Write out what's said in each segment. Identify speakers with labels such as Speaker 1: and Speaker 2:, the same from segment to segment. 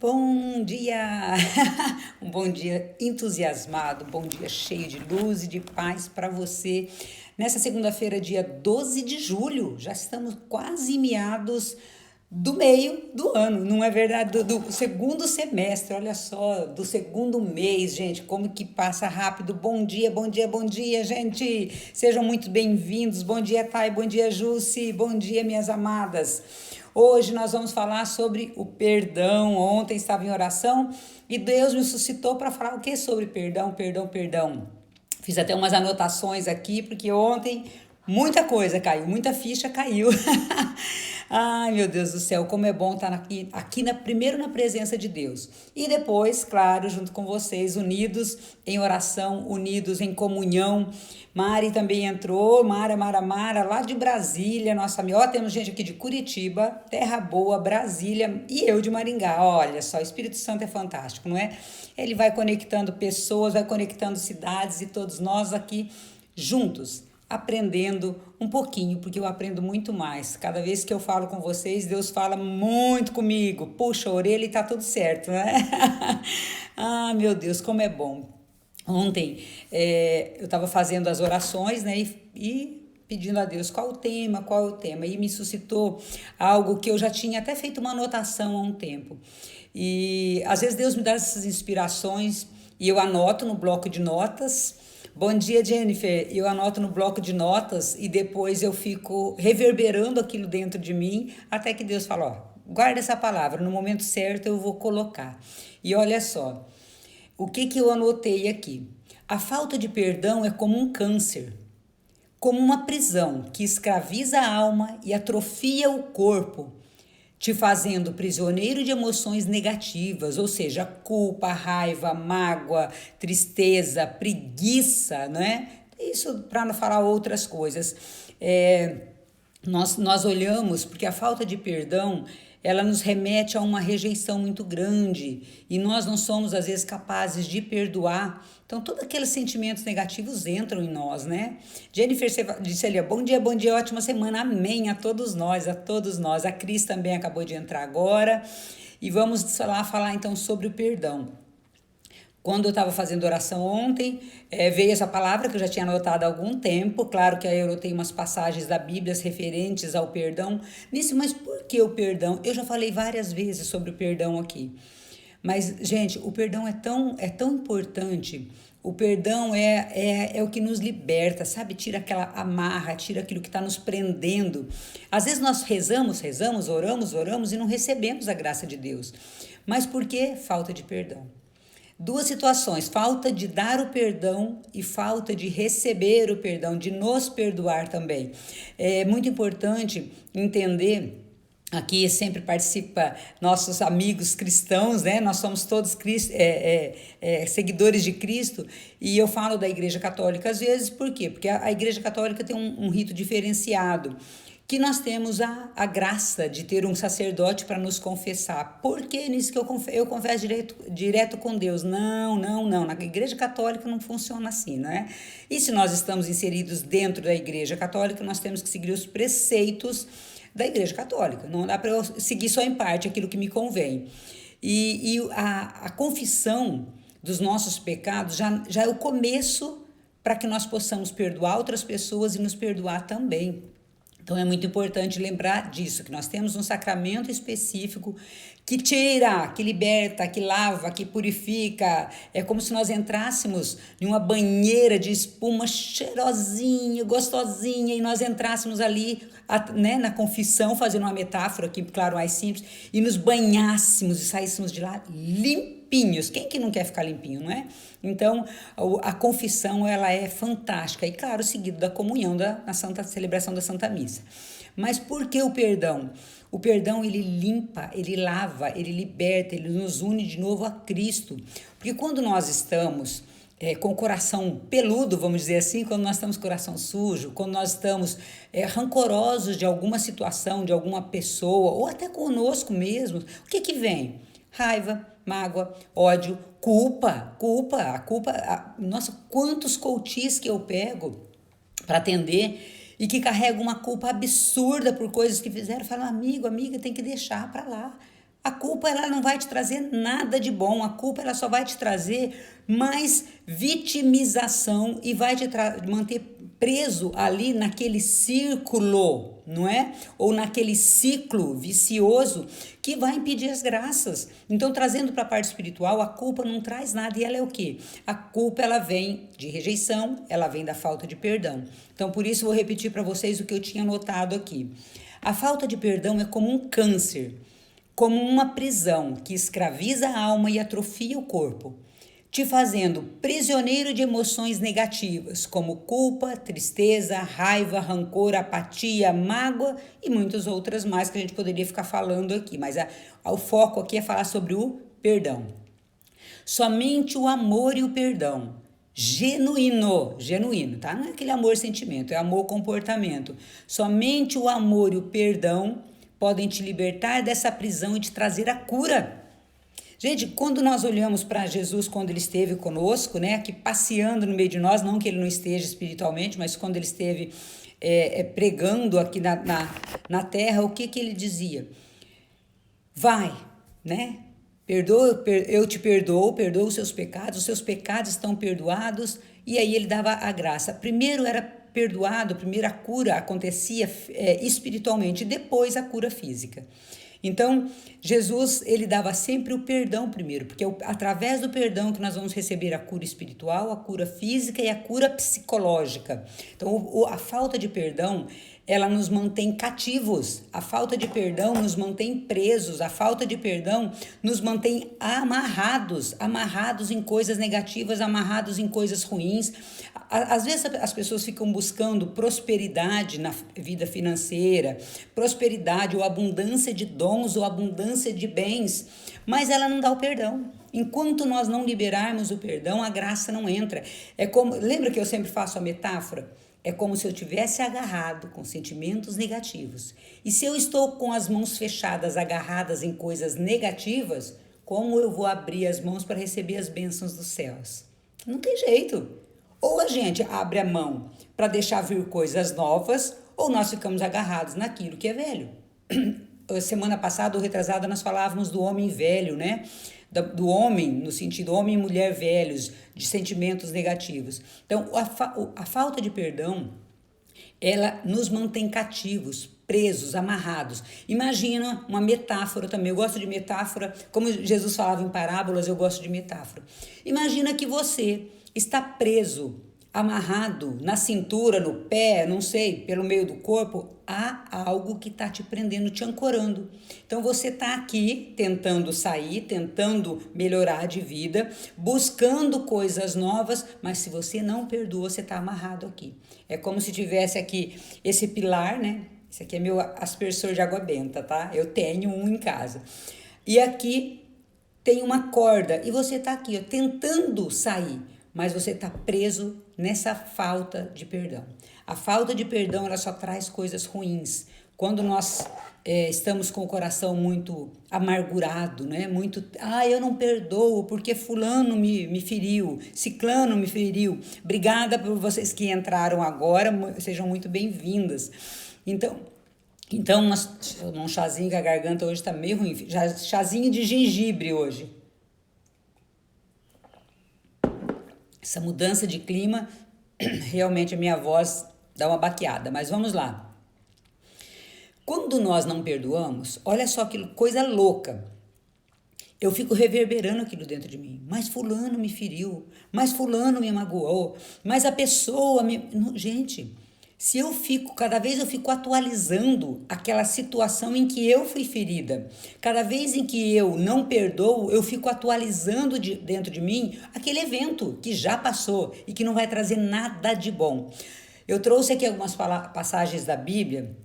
Speaker 1: Bom dia! Um bom dia entusiasmado, bom dia cheio de luz e de paz para você. Nessa segunda-feira, dia 12 de julho, já estamos quase em meados do meio do ano, não é verdade? Do segundo semestre, olha só, do segundo mês, gente, como que passa rápido. Bom dia, bom dia, bom dia, gente. Sejam muito bem-vindos. Bom dia, Thay, bom dia, Jussi, bom dia, minhas amadas. Hoje nós vamos falar sobre o perdão. Ontem estava em oração e Deus me suscitou para falar o que sobre perdão, perdão, perdão. Fiz até umas anotações aqui, porque ontem muita coisa caiu, muita ficha caiu. Ai, meu Deus do céu, como é bom estar primeiro na presença de Deus. E depois, claro, junto com vocês, unidos em oração, unidos em comunhão. Mari também entrou, Mara, lá de Brasília, nossa amiga. Ó, temos gente aqui de Curitiba, Terra Boa, Brasília e eu de Maringá. Olha só, o Espírito Santo é fantástico, não é? Ele vai conectando pessoas, vai conectando cidades e todos nós aqui juntos, aprendendo um pouquinho, porque eu aprendo muito mais. Cada vez que eu falo com vocês, Deus fala muito comigo. Puxa a orelha e tá tudo certo, né? Ah, meu Deus, como é bom. Ontem eu estava fazendo as orações, né? E pedindo a Deus qual é o tema. E me suscitou algo que eu já tinha até feito uma anotação há um tempo. E às vezes Deus me dá essas inspirações e eu anoto no bloco de notas. Bom dia, Jennifer. Eu anoto no bloco de notas e depois eu fico reverberando aquilo dentro de mim até que Deus fala, ó, guarda essa palavra, no momento certo eu vou colocar. E olha só, o que eu anotei aqui? A falta de perdão é como um câncer, como uma prisão que escraviza a alma e atrofia o corpo, te fazendo prisioneiro de emoções negativas, ou seja, culpa, raiva, mágoa, tristeza, preguiça, né? Isso para não falar outras coisas. Nós olhamos, porque a falta de perdão, ela nos remete a uma rejeição muito grande e nós não somos, às vezes, capazes de perdoar. Então, todos aqueles sentimentos negativos entram em nós, né? Jennifer disse ali, bom dia, ótima semana, amém a todos nós, a todos nós. A Cris também acabou de entrar agora e vamos lá falar então sobre o perdão. Quando eu estava fazendo oração ontem, veio essa palavra que eu já tinha anotado há algum tempo. Claro que aí eu anotei umas passagens da Bíblia referentes ao perdão. Nisso, mas por que o perdão? Eu já falei várias vezes sobre o perdão aqui. Mas, gente, o perdão é tão importante. O perdão é o que nos liberta, sabe? Tira aquela amarra, tira aquilo que está nos prendendo. Às vezes nós oramos e não recebemos a graça de Deus. Mas por que falta de perdão? Duas situações, falta de dar o perdão e falta de receber o perdão, de nos perdoar também. É muito importante entender, aqui sempre participa nossos amigos cristãos, né? Nós somos todos seguidores de Cristo e eu falo da Igreja Católica às vezes, por quê? Porque a Igreja Católica tem um rito diferenciado, que nós temos a graça de ter um sacerdote para nos confessar. Por que nisso que eu confesso direto com Deus? Não. Na Igreja Católica não funciona assim, né? E se nós estamos inseridos dentro da Igreja Católica, nós temos que seguir os preceitos da Igreja Católica. Não dá para eu seguir só em parte aquilo que me convém. E a confissão dos nossos pecados já é o começo para que nós possamos perdoar outras pessoas e nos perdoar também. Então é muito importante lembrar disso, que nós temos um sacramento específico que tira, que liberta, que lava, que purifica. É como se nós entrássemos em uma banheira de espuma cheirosinha, gostosinha, e nós entrássemos ali, né, na confissão, fazendo uma metáfora aqui, claro, mais simples, e nos banhássemos e saíssemos de lá limpinhos. Quem que não quer ficar limpinho, não é? Então, a confissão, ela é fantástica. E, claro, seguido da comunhão, na Santa Celebração da Santa Missa. Mas por que o perdão? O perdão, ele limpa, ele lava, ele liberta, ele nos une de novo a Cristo. Porque quando nós estamos com o coração peludo, vamos dizer assim, quando nós estamos com o coração sujo, quando nós estamos rancorosos de alguma situação, de alguma pessoa, ou até conosco mesmo, o que vem? Raiva, mágoa, ódio, culpa. Nossa, quantos coaches que eu pego para atender e que carregam uma culpa absurda por coisas que fizeram. Falam, amiga, tem que deixar para lá. A culpa ela não vai te trazer nada de bom, a culpa ela só vai te trazer mais vitimização e vai te manter preso ali naquele círculo, não é? Ou naquele ciclo vicioso que vai impedir as graças. Então, trazendo para a parte espiritual, a culpa não traz nada e ela é o quê? A culpa ela vem de rejeição, ela vem da falta de perdão. Então, por isso vou repetir para vocês o que eu tinha notado aqui. A falta de perdão é como um câncer, como uma prisão que escraviza a alma e atrofia o corpo, te fazendo prisioneiro de emoções negativas, como culpa, tristeza, raiva, rancor, apatia, mágoa e muitas outras mais que a gente poderia ficar falando aqui. Mas o foco aqui é falar sobre o perdão. Somente o amor e o perdão, genuíno, tá? Não é aquele amor sentimento, é amor comportamento. Somente o amor e o perdão podem te libertar dessa prisão e te trazer a cura. Gente, quando nós olhamos para Jesus, quando ele esteve conosco, né, aqui passeando no meio de nós, não que ele não esteja espiritualmente, mas quando ele esteve pregando aqui na terra, o que ele dizia? Vai, né? Eu te perdoo, perdoa os seus pecados estão perdoados, e aí ele dava a graça. Primeiro era perdoado, primeiro a cura acontecia espiritualmente, depois a cura física. Então, Jesus, ele dava sempre o perdão primeiro, porque é através do perdão que nós vamos receber a cura espiritual, a cura física e a cura psicológica. Então, a falta de perdão, ela nos mantém cativos, a falta de perdão nos mantém presos, a falta de perdão nos mantém amarrados em coisas negativas, amarrados em coisas ruins. Às vezes as pessoas ficam buscando prosperidade na vida financeira, prosperidade ou abundância de dons ou abundância de bens, mas ela não dá o perdão. Enquanto nós não liberarmos o perdão, a graça não entra. Lembra que eu sempre faço a metáfora? É como se eu tivesse agarrado com sentimentos negativos. E se eu estou com as mãos fechadas, agarradas em coisas negativas, como eu vou abrir as mãos para receber as bênçãos dos céus? Não tem jeito. Ou a gente abre a mão para deixar vir coisas novas, ou nós ficamos agarrados naquilo que é velho. Semana passada ou retrasada nós falávamos do homem velho, né? Do homem, no sentido homem e mulher velhos, de sentimentos negativos. Então, a falta de perdão, ela nos mantém cativos, presos, amarrados. Imagina uma metáfora também. Eu gosto de metáfora, como Jesus falava em parábolas, eu gosto de metáfora. Imagina que você está preso, amarrado na cintura, no pé, não sei, pelo meio do corpo, há algo que está te prendendo, te ancorando. Então você está aqui tentando sair, tentando melhorar de vida, buscando coisas novas, mas se você não perdoa, você está amarrado aqui. É como se tivesse aqui esse pilar, né? Esse aqui é meu aspersor de água benta, tá? Eu tenho um em casa. E aqui tem uma corda e você está aqui, ó, tentando sair, mas você está preso nessa falta de perdão. A falta de perdão, ela só traz coisas ruins. Quando nós estamos com o coração muito amargurado, né? Eu não perdoo porque fulano me feriu, ciclano me feriu. Obrigada por vocês que entraram agora, sejam muito bem-vindas. Então um chazinho que a garganta hoje está meio ruim, chazinho de gengibre hoje. Essa mudança de clima, realmente a minha voz dá uma baqueada, mas vamos lá. Quando nós não perdoamos, olha só que coisa louca. Eu fico reverberando aquilo dentro de mim. Mas fulano me feriu, mas fulano me magoou, mas a pessoa me... Gente, se eu fico, cada vez eu fico atualizando aquela situação em que eu fui ferida. Cada vez em que eu não perdoo, eu fico atualizando dentro de mim aquele evento que já passou e que não vai trazer nada de bom. Eu trouxe aqui algumas passagens da Bíblia,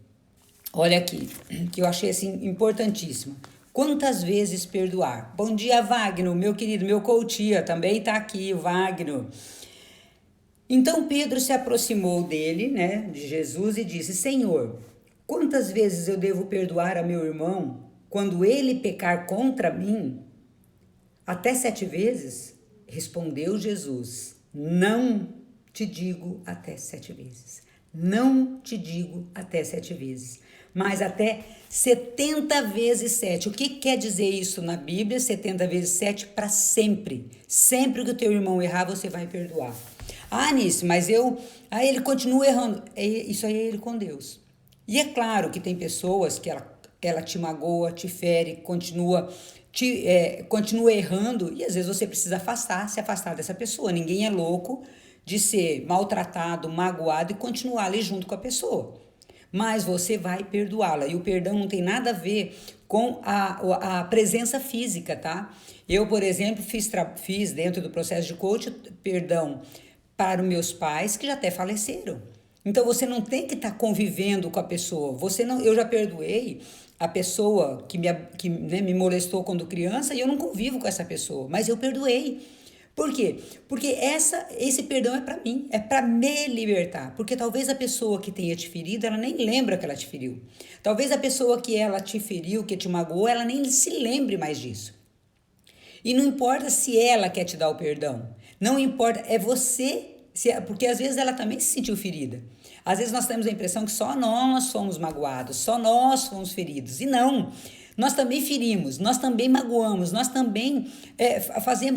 Speaker 1: olha aqui, que eu achei assim importantíssimo. Quantas vezes perdoar? Bom dia, Wagner, meu querido, meu coachia, também está aqui, o Wagner. Então Pedro se aproximou dele, né, de Jesus, e disse: Senhor, quantas vezes eu devo perdoar a meu irmão quando ele pecar contra mim? Até 7 vezes? Respondeu Jesus: Não te digo até 7 vezes. Não te digo até 7 vezes. mas até 70 vezes 7. O que quer dizer isso na Bíblia? 70 vezes 7 para sempre. Sempre que o teu irmão errar, você vai perdoar. Ah, Nisso, mas ele continua errando. Isso aí é ele com Deus. E é claro que tem pessoas que ela te magoa, te fere, continua errando, e às vezes você precisa se afastar dessa pessoa. Ninguém é louco de ser maltratado, magoado e continuar ali junto com a pessoa. Mas você vai perdoá-la. E o perdão não tem nada a ver com a presença física, tá? Eu, por exemplo, fiz dentro do processo de coaching perdão para os meus pais que já até faleceram. Então você não tem que estar convivendo com a pessoa. Eu já perdoei a pessoa que me molestou quando criança e eu não convivo com essa pessoa, mas eu perdoei. Por quê? Porque esse perdão é para mim, é para me libertar. Porque talvez a pessoa que tenha te ferido, ela nem lembra que ela te feriu. Talvez a pessoa que ela te feriu, que te magoou, ela nem se lembre mais disso. E não importa se ela quer te dar o perdão. Não importa, é você, porque às vezes ela também se sentiu ferida. Às vezes nós temos a impressão que só nós fomos magoados, só nós fomos feridos. E não, nós também ferimos, nós também magoamos, nós também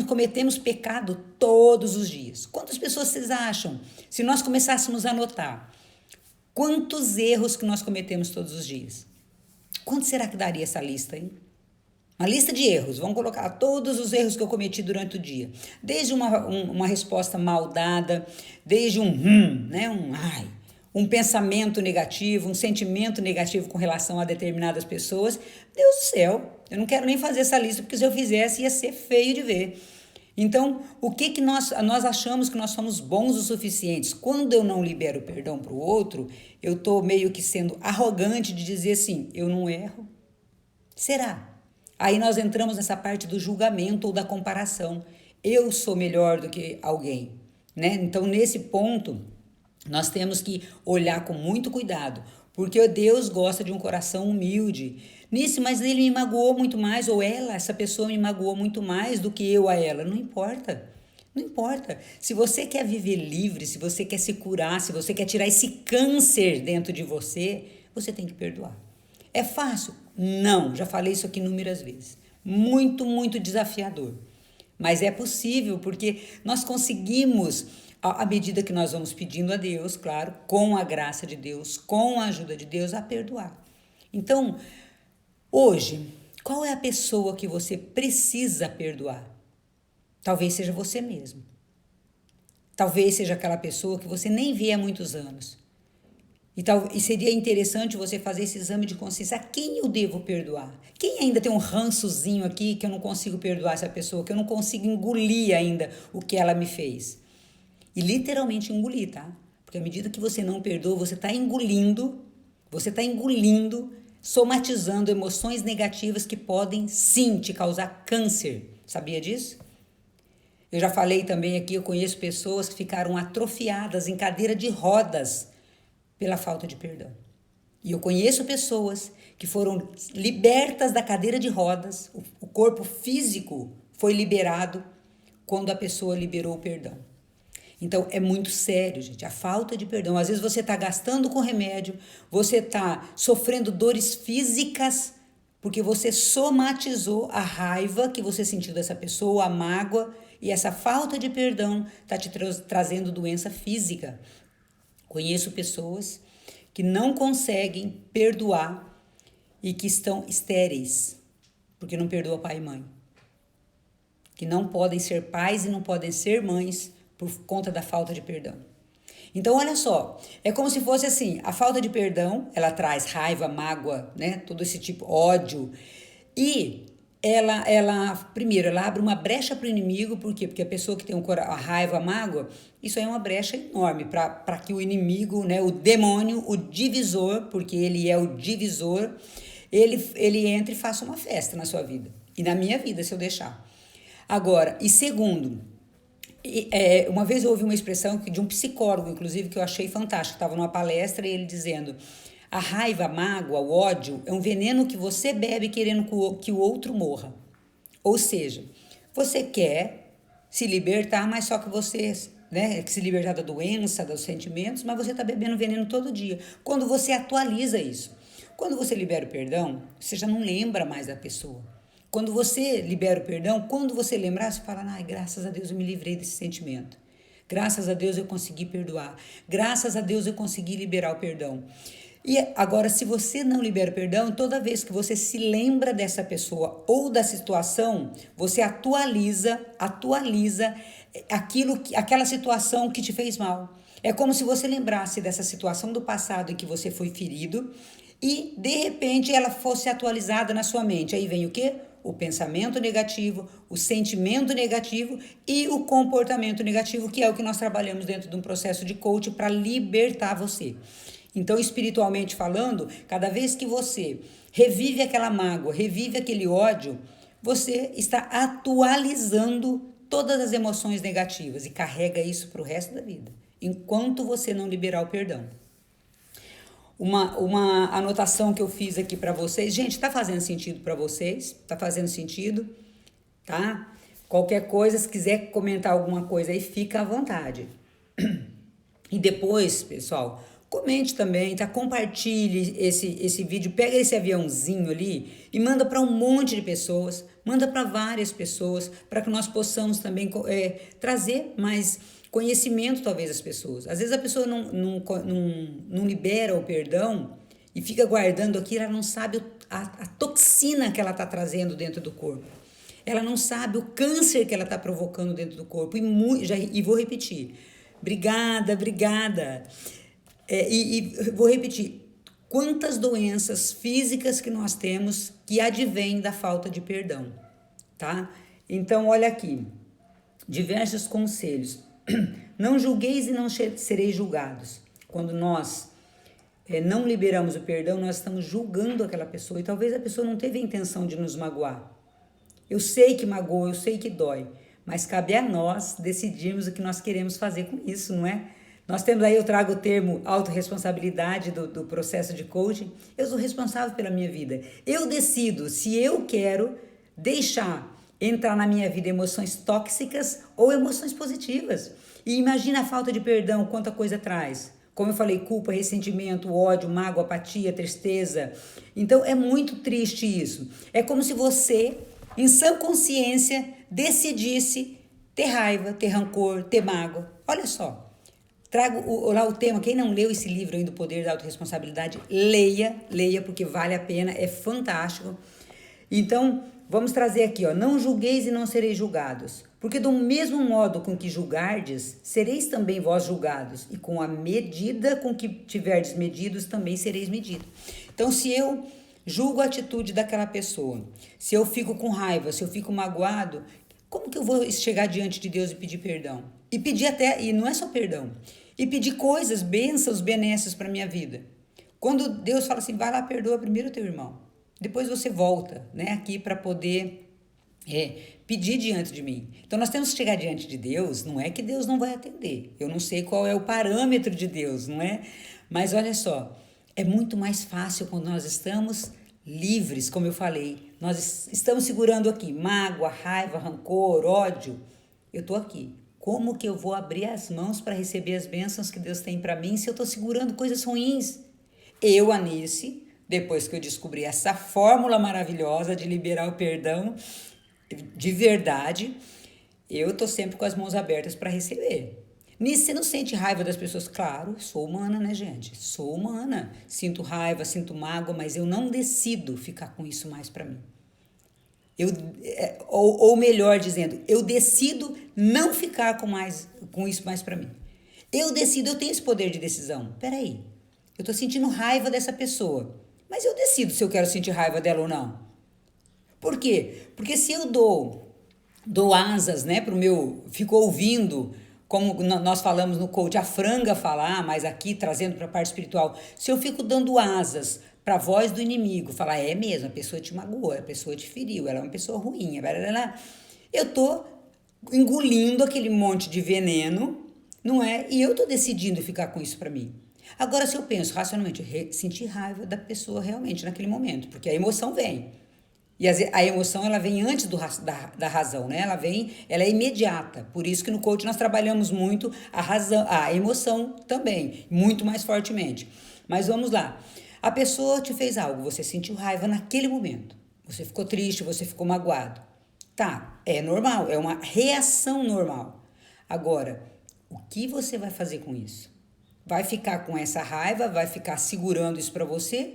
Speaker 1: cometemos pecado todos os dias. Quantas pessoas vocês acham? Se nós começássemos a notar quantos erros que nós cometemos todos os dias? Quanto será que daria essa lista, hein? Uma lista de erros, vamos colocar todos os erros que eu cometi durante o dia. Desde uma resposta mal dada, desde um pensamento negativo, um sentimento negativo com relação a determinadas pessoas. Deus do céu, eu não quero nem fazer essa lista, porque se eu fizesse ia ser feio de ver. Então, o que nós achamos que nós somos bons o suficientes? Quando eu não libero perdão para o outro, eu estou meio que sendo arrogante de dizer assim, eu não erro. Será? Aí nós entramos nessa parte do julgamento ou da comparação. Eu sou melhor do que alguém, né? Então, nesse ponto, nós temos que olhar com muito cuidado, porque Deus gosta de um coração humilde. Nisso, mas ele me magoou muito mais, ou essa pessoa me magoou muito mais do que eu a ela. Não importa. Não importa. Se você quer viver livre, se você quer se curar, se você quer tirar esse câncer dentro de você, você tem que perdoar. É fácil? Não, já falei isso aqui inúmeras vezes. Muito, muito desafiador. Mas é possível porque nós conseguimos, à medida que nós vamos pedindo a Deus, claro, com a graça de Deus, com a ajuda de Deus, a perdoar. Então, hoje, qual é a pessoa que você precisa perdoar? Talvez seja você mesmo. Talvez seja aquela pessoa que você nem vê há muitos anos. E seria interessante você fazer esse exame de consciência. A quem eu devo perdoar? Quem ainda tem um rançozinho aqui que eu não consigo perdoar essa pessoa, que eu não consigo engolir ainda o que ela me fez? E literalmente engolir, tá? Porque à medida que você não perdoa, você está engolindo, somatizando emoções negativas que podem sim te causar câncer. Sabia disso? Eu já falei também aqui, eu conheço pessoas que ficaram atrofiadas em cadeira de rodas pela falta de perdão. E eu conheço pessoas que foram libertas da cadeira de rodas, o corpo físico foi liberado quando a pessoa liberou o perdão. Então, é muito sério, gente, a falta de perdão. Às vezes você está gastando com remédio, você está sofrendo dores físicas, porque você somatizou a raiva que você sentiu dessa pessoa, a mágoa, e essa falta de perdão está te trazendo doença física. Conheço pessoas que não conseguem perdoar e que estão estéreis, porque não perdoa pai e mãe. Que não podem ser pais e não podem ser mães por conta da falta de perdão. Então, olha só, é como se fosse assim, a falta de perdão, ela traz raiva, mágoa, né? Todo esse tipo, ódio. E primeiro, ela abre uma brecha para o inimigo, por quê? Porque a pessoa que tem a raiva, a mágoa, isso aí é uma brecha enorme para que o inimigo, né, o demônio, o divisor, porque ele é o divisor, ele entre e faça uma festa na sua vida. E na minha vida, se eu deixar. Agora, e segundo, uma vez eu ouvi uma expressão de um psicólogo, inclusive, que eu achei fantástico. Estava numa palestra e ele dizendo: a raiva, a mágoa, o ódio é um veneno que você bebe querendo que o outro morra. Ou seja, você quer se libertar, mas só que você, né, se libertar da doença, dos sentimentos, mas você está bebendo veneno todo dia. Quando você atualiza isso, Quando você libera o perdão, você já não lembra mais da pessoa. Quando você libera o perdão, quando você lembrar, você fala, ai, graças a Deus eu me livrei desse sentimento. Graças a Deus eu consegui perdoar. Graças a Deus eu consegui liberar o perdão. E agora, se você não libera o perdão, toda vez que você se lembra dessa pessoa ou da situação, você atualiza aquela situação que te fez mal. É como se você lembrasse dessa situação do passado em que você foi ferido e, de repente, ela fosse atualizada na sua mente. Aí vem o quê? O pensamento negativo, o sentimento negativo e o comportamento negativo, que é o que nós trabalhamos dentro de um processo de coaching para libertar você. Então, espiritualmente falando, cada vez que você revive aquela mágoa, revive aquele ódio, você está atualizando todas as emoções negativas e carrega isso para o resto da vida, enquanto você não liberar o perdão. Uma anotação que eu fiz aqui para vocês. Gente, tá fazendo sentido para vocês? Tá fazendo sentido? Tá? Qualquer coisa, se quiser comentar alguma coisa aí, fica à vontade. E depois, pessoal, comente também, tá? Compartilhe esse vídeo, pega esse aviãozinho ali e manda para um monte de pessoas, manda para várias pessoas, para que nós possamos também trazer mais conhecimento, talvez, às pessoas. Às vezes a pessoa não libera o perdão e fica guardando aquilo, ela não sabe a toxina que ela está trazendo dentro do corpo. Ela não sabe o câncer que ela está provocando dentro do corpo. E vou repetir. Obrigada. Vou repetir. Quantas doenças físicas que nós temos que advêm da falta de perdão, tá? Então, olha aqui. Diversos conselhos. Não julgueis e não sereis julgados. Quando nós não liberamos o perdão, nós estamos julgando aquela pessoa. E talvez a pessoa não teve a intenção de nos magoar. Eu sei que magoa, eu sei que dói. Mas cabe a nós decidirmos o que nós queremos fazer com isso, não é? Nós temos aí, eu trago o termo autorresponsabilidade do processo de coaching. Eu sou responsável pela minha vida. Eu decido se eu quero deixar entrar na minha vida emoções tóxicas ou emoções positivas. E imagina a falta de perdão, quanta coisa traz. Como eu falei, culpa, ressentimento, ódio, mágoa, apatia, tristeza. Então é muito triste isso. É como se você, em sã consciência, decidisse ter raiva, ter rancor, ter mágoa. Olha só. Trago lá o tema, quem não leu esse livro ainda, O Poder da Autorresponsabilidade, leia, porque vale a pena, é fantástico. Então, vamos trazer aqui, ó, não julgueis e não sereis julgados, porque do mesmo modo com que julgardes, sereis também vós julgados, e com a medida com que tiverdes medidos, também sereis medidos. Então, se eu julgo a atitude daquela pessoa, se eu fico com raiva, se eu fico magoado, como que eu vou chegar diante de Deus e pedir perdão? E pedir e não é só perdão, e pedir coisas, bênçãos, benesses para minha vida. Quando Deus fala assim, vai lá, perdoa primeiro o teu irmão. Depois você volta, né, aqui para poder pedir diante de mim. Então nós temos que chegar diante de Deus, não é que Deus não vai atender. Eu não sei qual é o parâmetro de Deus, não é? Mas olha só, é muito mais fácil quando nós estamos livres, como eu falei. Nós estamos segurando aqui mágoa, raiva, rancor, ódio. Eu estou aqui. Como que eu vou abrir as mãos para receber as bênçãos que Deus tem para mim se eu estou segurando coisas ruins? Eu, Anice, depois que eu descobri essa fórmula maravilhosa de liberar o perdão de verdade, eu estou sempre com as mãos abertas para receber. Nisso, você não sente raiva das pessoas? Claro, sou humana, né, gente? Sou humana. Sinto raiva, sinto mágoa, mas eu não decido ficar com isso mais para mim. Ou melhor dizendo, eu decido não ficar com isso mais para mim. Eu decido, eu tenho esse poder de decisão. Peraí, eu estou sentindo raiva dessa pessoa, mas eu decido se eu quero sentir raiva dela ou não. Por quê? Porque se eu dou asas, né, pro meu, fico ouvindo, como nós falamos no coach, a franga falar, mas aqui trazendo para a parte espiritual, se eu fico dando asas para a voz do inimigo, falar, é mesmo, a pessoa te magoou, a pessoa te feriu, ela é uma pessoa ruim, eu tô engolindo aquele monte de veneno, não é? E eu tô decidindo ficar com isso para mim. Agora, se eu penso racionalmente, sentir raiva da pessoa realmente naquele momento, porque a emoção vem. E a emoção, ela vem antes da razão, né? Ela é imediata. Por isso que no coaching nós trabalhamos muito a emoção também, muito mais fortemente. Mas vamos lá. A pessoa te fez algo, você sentiu raiva naquele momento. Você ficou triste, você ficou magoado. Tá, é normal, é uma reação normal. Agora, o que você vai fazer com isso? Vai ficar com essa raiva, vai ficar segurando isso para você?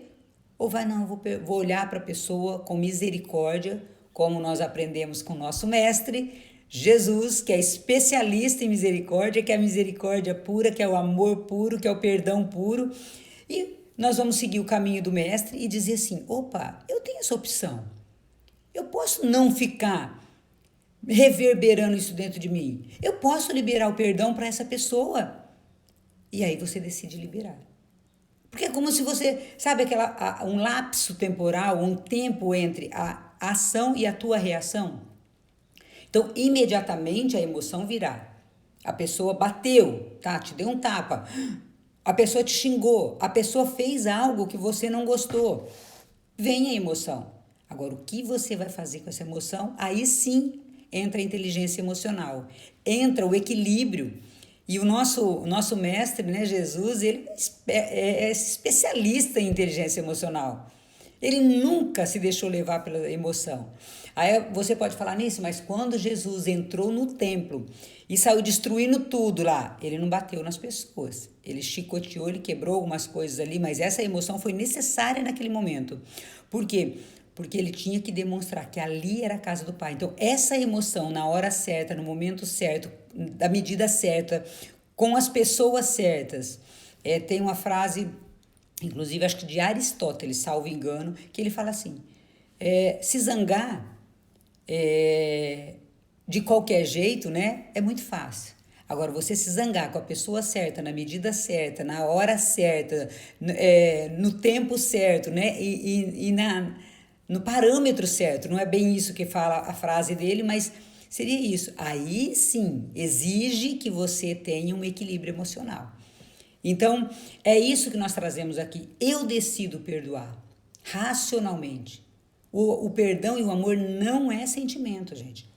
Speaker 1: Ou vai, não, vou olhar para a pessoa com misericórdia, como nós aprendemos com o nosso mestre, Jesus, que é especialista em misericórdia, que é a misericórdia pura, que é o amor puro, que é o perdão puro. E nós vamos seguir o caminho do mestre e dizer assim, opa, eu tenho essa opção. Eu posso não ficar reverberando isso dentro de mim. Eu posso liberar o perdão para essa pessoa. E aí você decide liberar. Porque é como se você, sabe, um lapso temporal, um tempo entre a ação e a tua reação. Então, imediatamente a emoção virá. A pessoa bateu, tá? Te deu um tapa. A pessoa te xingou. A pessoa fez algo que você não gostou. Vem a emoção. Agora, o que você vai fazer com essa emoção? Aí sim entra a inteligência emocional. Entra o equilíbrio. E o nosso mestre, né, Jesus, ele é especialista em inteligência emocional. Ele nunca se deixou levar pela emoção. Aí você pode falar nisso, mas quando Jesus entrou no templo e saiu destruindo tudo lá, ele não bateu nas pessoas. Ele chicoteou, ele quebrou algumas coisas ali, mas essa emoção foi necessária naquele momento. Por quê? Porque ele tinha que demonstrar que ali era a casa do Pai. Então, essa emoção, na hora certa, no momento certo, da medida certa, com as pessoas certas. Tem uma frase, inclusive acho que de Aristóteles, salvo engano, que ele fala assim, se zangar de qualquer jeito, né, é muito fácil. Agora, você se zangar com a pessoa certa, na medida certa, na hora certa, no tempo certo, né, no parâmetro certo, não é bem isso que fala a frase dele, mas seria isso. Aí sim, exige que você tenha um equilíbrio emocional. Então, é isso que nós trazemos aqui. Eu decido perdoar, racionalmente. O perdão e o amor não é sentimento, gente.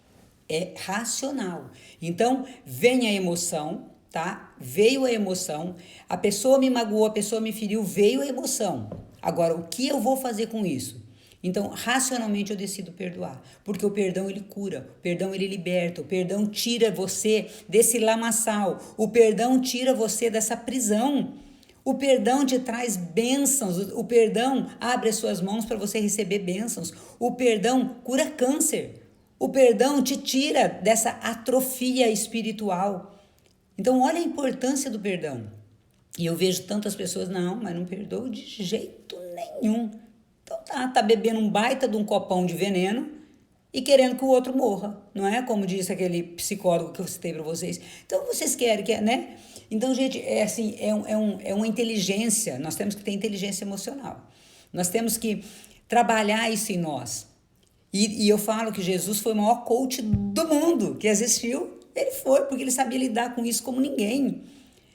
Speaker 1: É racional. Então, vem a emoção, tá? Veio a emoção, a pessoa me magoou, a pessoa me feriu, veio a emoção. Agora, o que eu vou fazer com isso? Então, racionalmente eu decido perdoar, porque o perdão ele cura, o perdão ele liberta, o perdão tira você desse lamaçal, o perdão tira você dessa prisão. O perdão te traz bênçãos, o perdão abre as suas mãos para você receber bênçãos, o perdão cura câncer, o perdão te tira dessa atrofia espiritual. Então, olha a importância do perdão. E eu vejo tantas pessoas, não, mas não perdoo de jeito nenhum. Então tá bebendo um baita de um copão de veneno e querendo que o outro morra, não é? Como disse aquele psicólogo que eu citei para vocês. Então vocês querem, né? Então, gente, é uma inteligência, nós temos que ter inteligência emocional. Nós temos que trabalhar isso em nós. E eu falo que Jesus foi o maior coach do mundo que existiu. Ele foi, porque ele sabia lidar com isso como ninguém.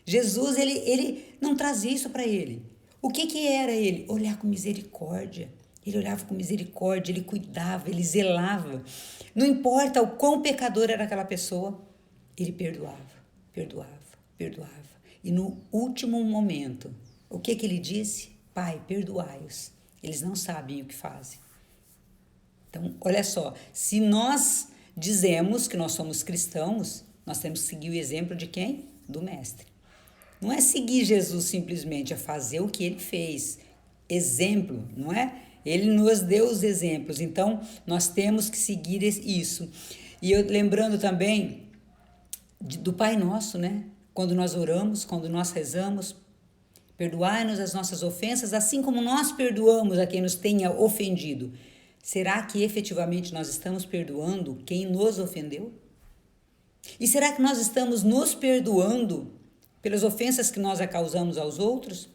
Speaker 1: Jesus, ele não trazia isso para ele. O que era ele? Olhar com misericórdia. Ele olhava com misericórdia, ele cuidava, ele zelava. Não importa o quão pecador era aquela pessoa, ele perdoava, perdoava, perdoava. E no último momento, o que ele disse? Pai, perdoai-os. Eles não sabem o que fazem. Então, olha só, se nós dizemos que nós somos cristãos, nós temos que seguir o exemplo de quem? Do mestre. Não é seguir Jesus simplesmente, é fazer o que ele fez. Exemplo, não é? Ele nos deu os exemplos, então nós temos que seguir isso. E eu lembrando também do Pai Nosso, né? Quando nós oramos, quando nós rezamos, perdoai-nos as nossas ofensas, assim como nós perdoamos a quem nos tenha ofendido. Será que efetivamente nós estamos perdoando quem nos ofendeu? E será que nós estamos nos perdoando pelas ofensas que nós causamos aos outros?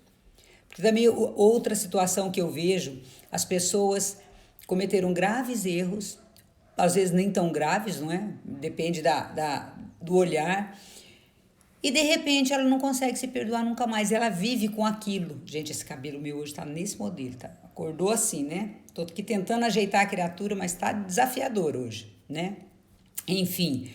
Speaker 1: Porque também outra situação que eu vejo, as pessoas cometeram graves erros, às vezes nem tão graves, não é? Depende do olhar. E de repente ela não consegue se perdoar nunca mais, ela vive com aquilo. Gente, esse cabelo meu hoje tá nesse modelo, tá? Acordou assim, né? Tô aqui tentando ajeitar a criatura, mas tá desafiador hoje, né? Enfim,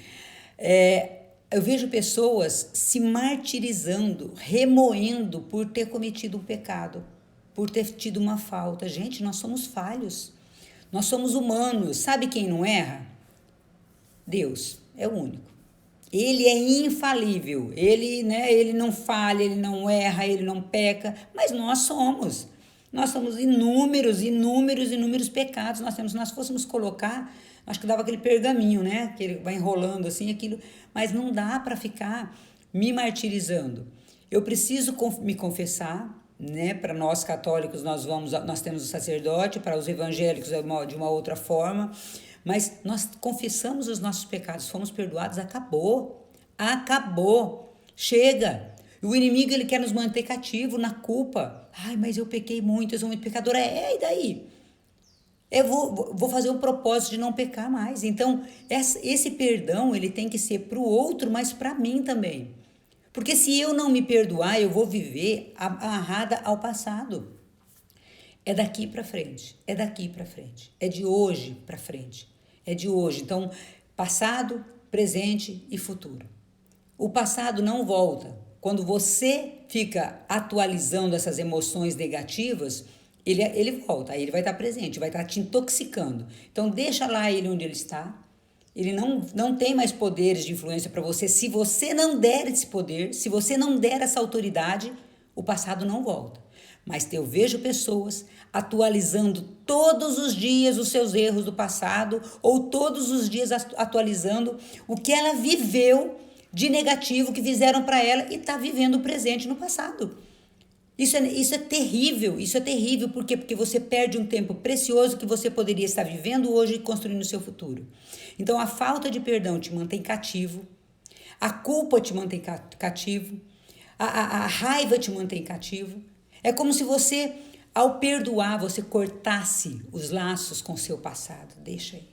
Speaker 1: eu vejo pessoas se martirizando, remoendo por ter cometido um pecado. por ter tido uma falta. Gente, nós somos falhos. Nós somos humanos. Sabe quem não erra? Deus é o único. Ele é infalível. Ele não falha, ele não erra, ele não peca. Mas nós somos. Nós somos inúmeros pecados. Se nós fôssemos colocar, acho que dava aquele pergaminho, né? Que ele vai enrolando assim, aquilo. Mas não dá para ficar me martirizando. Eu preciso me confessar, né? Para nós católicos, nós temos o sacerdote, para os evangélicos de uma outra forma. Mas nós confessamos os nossos pecados, fomos perdoados, acabou. Acabou. Chega. O inimigo, ele quer nos manter cativo na culpa. Ai, mas eu pequei muito, eu sou muito pecadora. E daí? Eu vou fazer um propósito de não pecar mais. Então, esse perdão, ele tem que ser para o outro, mas para mim também. Porque se eu não me perdoar, eu vou viver amarrada ao passado. É daqui para frente, é daqui para frente, é de hoje para frente, é de hoje. Então, passado, presente e futuro. O passado não volta. Quando você fica atualizando essas emoções negativas, ele volta, aí ele vai estar presente, vai estar te intoxicando. Então, deixa lá ele onde ele está. Ele não tem mais poderes de influência para você. Se você não der esse poder, se você não der essa autoridade, o passado não volta. Mas eu vejo pessoas atualizando todos os dias os seus erros do passado, ou todos os dias atualizando o que ela viveu de negativo que fizeram para ela e está vivendo o presente no passado. Isso é terrível, por quê? Porque você perde um tempo precioso que você poderia estar vivendo hoje e construindo o seu futuro. Então, a falta de perdão te mantém cativo, a culpa te mantém cativo, a raiva te mantém cativo. É como se você, ao perdoar, você cortasse os laços com o seu passado. Deixa aí.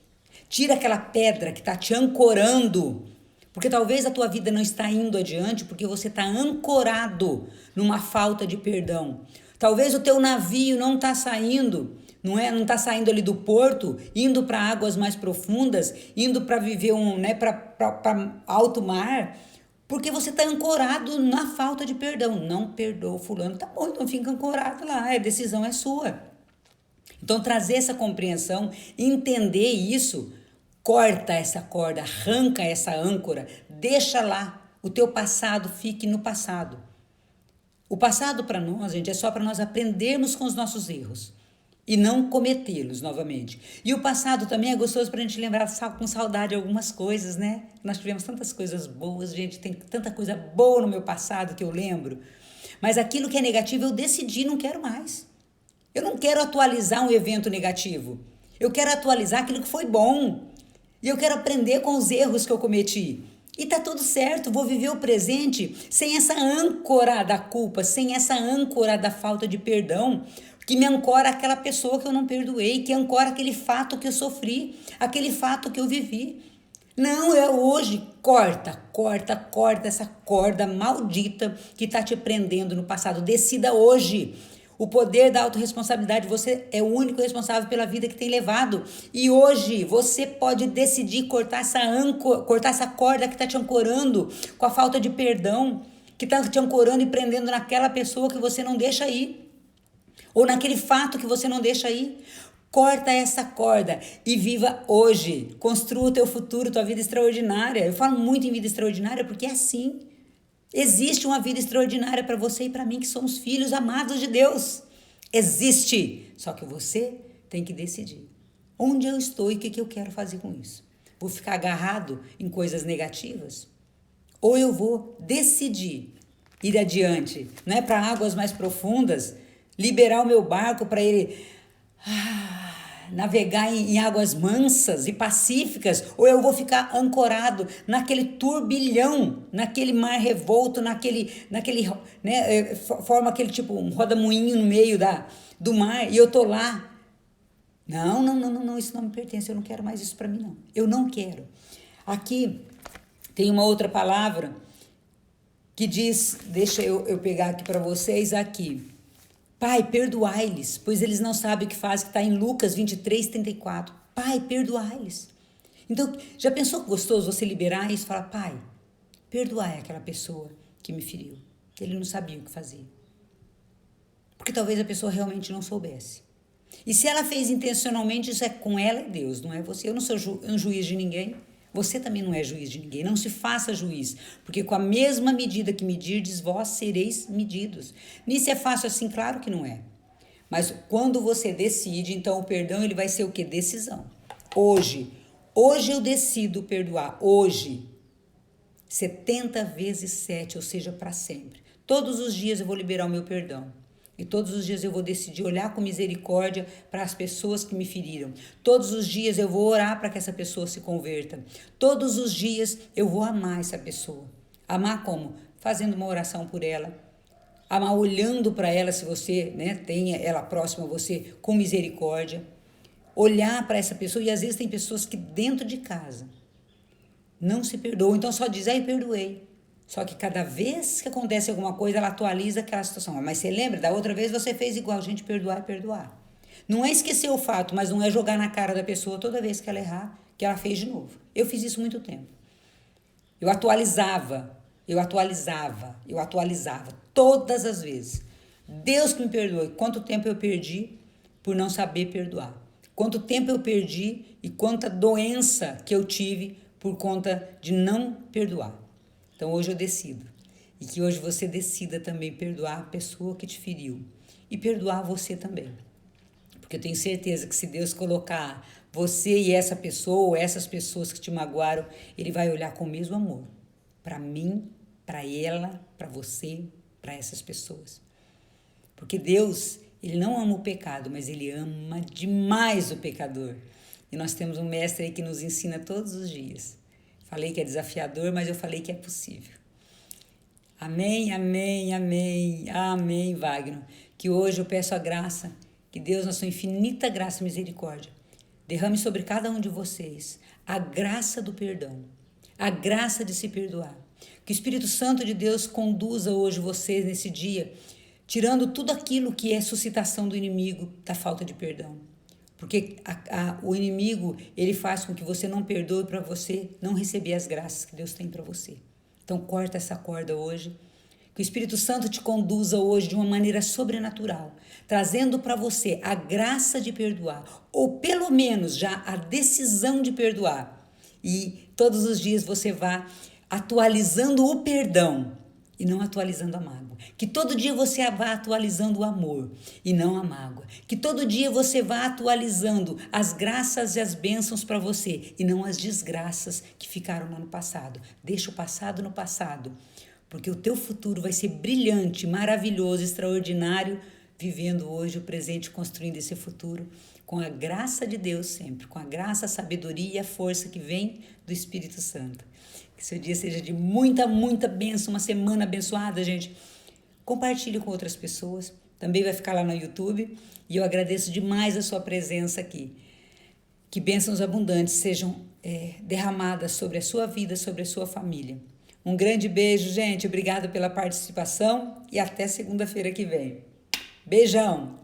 Speaker 1: Tira aquela pedra que está te ancorando. Porque talvez a tua vida não está indo adiante porque você está ancorado numa falta de perdão. Talvez o teu navio não está saindo, não está saindo ali do porto, indo para águas mais profundas, indo para viver para alto mar, porque você está ancorado na falta de perdão. Não perdoa fulano, tá bom, então fica ancorado lá, a decisão é sua. Então trazer essa compreensão, entender isso. Corta essa corda, arranca essa âncora, deixa lá, o teu passado fique no passado. O passado para nós, gente, é só para nós aprendermos com os nossos erros e não cometê-los novamente. E o passado também é gostoso para a gente lembrar com saudade algumas coisas, né? Nós tivemos tantas coisas boas, gente, tem tanta coisa boa no meu passado que eu lembro. Mas aquilo que é negativo eu decidi, não quero mais. Eu não quero atualizar um evento negativo. Eu quero atualizar aquilo que foi bom. E eu quero aprender com os erros que eu cometi. E tá tudo certo, vou viver o presente sem essa âncora da culpa, sem essa âncora da falta de perdão, que me ancora aquela pessoa que eu não perdoei, que ancora aquele fato que eu sofri, aquele fato que eu vivi. Não, é hoje. Corta essa corda maldita que tá te prendendo no passado. Decida hoje. O poder da autorresponsabilidade, você é o único responsável pela vida que tem levado. E hoje você pode decidir cortar essa corda que está te ancorando com a falta de perdão, que está te ancorando e prendendo naquela pessoa que você não deixa ir, ou naquele fato que você não deixa ir. Corta essa corda e viva hoje. Construa o teu futuro, tua vida extraordinária. Eu falo muito em vida extraordinária porque é assim. Existe uma vida extraordinária para você e para mim, que somos filhos amados de Deus. Existe. Só que você tem que decidir onde eu estou e o que eu quero fazer com isso. Vou ficar agarrado em coisas negativas? Ou eu vou decidir ir adiante, né, para águas mais profundas, liberar o meu barco para ele navegar em águas mansas e pacíficas, ou eu vou ficar ancorado naquele turbilhão, naquele mar revolto, forma aquele tipo um rodamuinho no meio do mar, e eu tô lá. Não, isso não me pertence, eu não quero mais isso para mim, não. Eu não quero. Aqui tem uma outra palavra que diz, deixa eu pegar aqui para vocês, aqui. Pai, perdoai-lhes, pois eles não sabem o que fazem, que está em Lucas 23:34. Pai, perdoai-lhes. Então, já pensou que gostoso você liberar isso e falar, Pai, perdoai aquela pessoa que me feriu. Ele não sabia o que fazia. Porque talvez a pessoa realmente não soubesse. E se ela fez intencionalmente, isso é com ela e Deus, não é você. Eu não sou um juiz de ninguém. Você também não é juiz de ninguém. Não se faça juiz, porque com a mesma medida que medirdes, vós sereis medidos. Nisso é fácil assim? Claro que não é. Mas quando você decide, então o perdão ele vai ser o quê? Decisão. Hoje eu decido perdoar. Hoje. 70 vezes 7, ou seja, para sempre. Todos os dias eu vou liberar o meu perdão. E todos os dias eu vou decidir olhar com misericórdia para as pessoas que me feriram. Todos os dias eu vou orar para que essa pessoa se converta. Todos os dias eu vou amar essa pessoa. Amar como? Fazendo uma oração por ela. Amar olhando para ela, se você tem ela próxima a você, com misericórdia. Olhar para essa pessoa. E às vezes tem pessoas que dentro de casa não se perdoam. Então só diz, perdoei. Só que cada vez que acontece alguma coisa, ela atualiza aquela situação. Mas você lembra? Da outra vez você fez igual. Gente, perdoar é perdoar. Não é esquecer o fato, mas não é jogar na cara da pessoa toda vez que ela errar, que ela fez de novo. Eu fiz isso muito tempo. Eu atualizava. Todas as vezes. Deus que me perdoe. Quanto tempo eu perdi por não saber perdoar. Quanto tempo eu perdi e quanta doença que eu tive por conta de não perdoar. Então hoje eu decido. E que hoje você decida também perdoar a pessoa que te feriu. E perdoar você também. Porque eu tenho certeza que se Deus colocar você e essa pessoa, ou essas pessoas que te magoaram, Ele vai olhar com o mesmo amor. Para mim, para ela, para você, para essas pessoas. Porque Deus, Ele não ama o pecado, mas Ele ama demais o pecador. E nós temos um mestre aí que nos ensina todos os dias. Falei que é desafiador, mas eu falei que é possível. Amém, amém, amém, amém, Wagner. Que hoje eu peço a graça, que Deus, na sua infinita graça e misericórdia, derrame sobre cada um de vocês a graça do perdão, a graça de se perdoar. Que o Espírito Santo de Deus conduza hoje vocês nesse dia, tirando tudo aquilo que é suscitação do inimigo, da falta de perdão. Porque o inimigo, ele faz com que você não perdoe para você não receber as graças que Deus tem para você. Então, corta essa corda hoje. Que o Espírito Santo te conduza hoje de uma maneira sobrenatural, trazendo para você a graça de perdoar, ou pelo menos já a decisão de perdoar. E todos os dias você vá atualizando o perdão e não atualizando a mágoa. Que todo dia você vá atualizando o amor e não a mágoa. Que todo dia você vá atualizando as graças e as bênçãos para você e não as desgraças que ficaram lá no passado. Deixa o passado no passado, porque o teu futuro vai ser brilhante, maravilhoso, extraordinário, vivendo hoje o presente, construindo esse futuro com a graça de Deus sempre, com a graça, a sabedoria e a força que vem do Espírito Santo. Que seu dia seja de muita, muita bênção, uma semana abençoada, gente. Compartilhe com outras pessoas, também vai ficar lá no YouTube. E eu agradeço demais a sua presença aqui. Que bênçãos abundantes sejam derramadas sobre a sua vida, sobre a sua família. Um grande beijo, gente. Obrigada pela participação e até segunda-feira que vem. Beijão!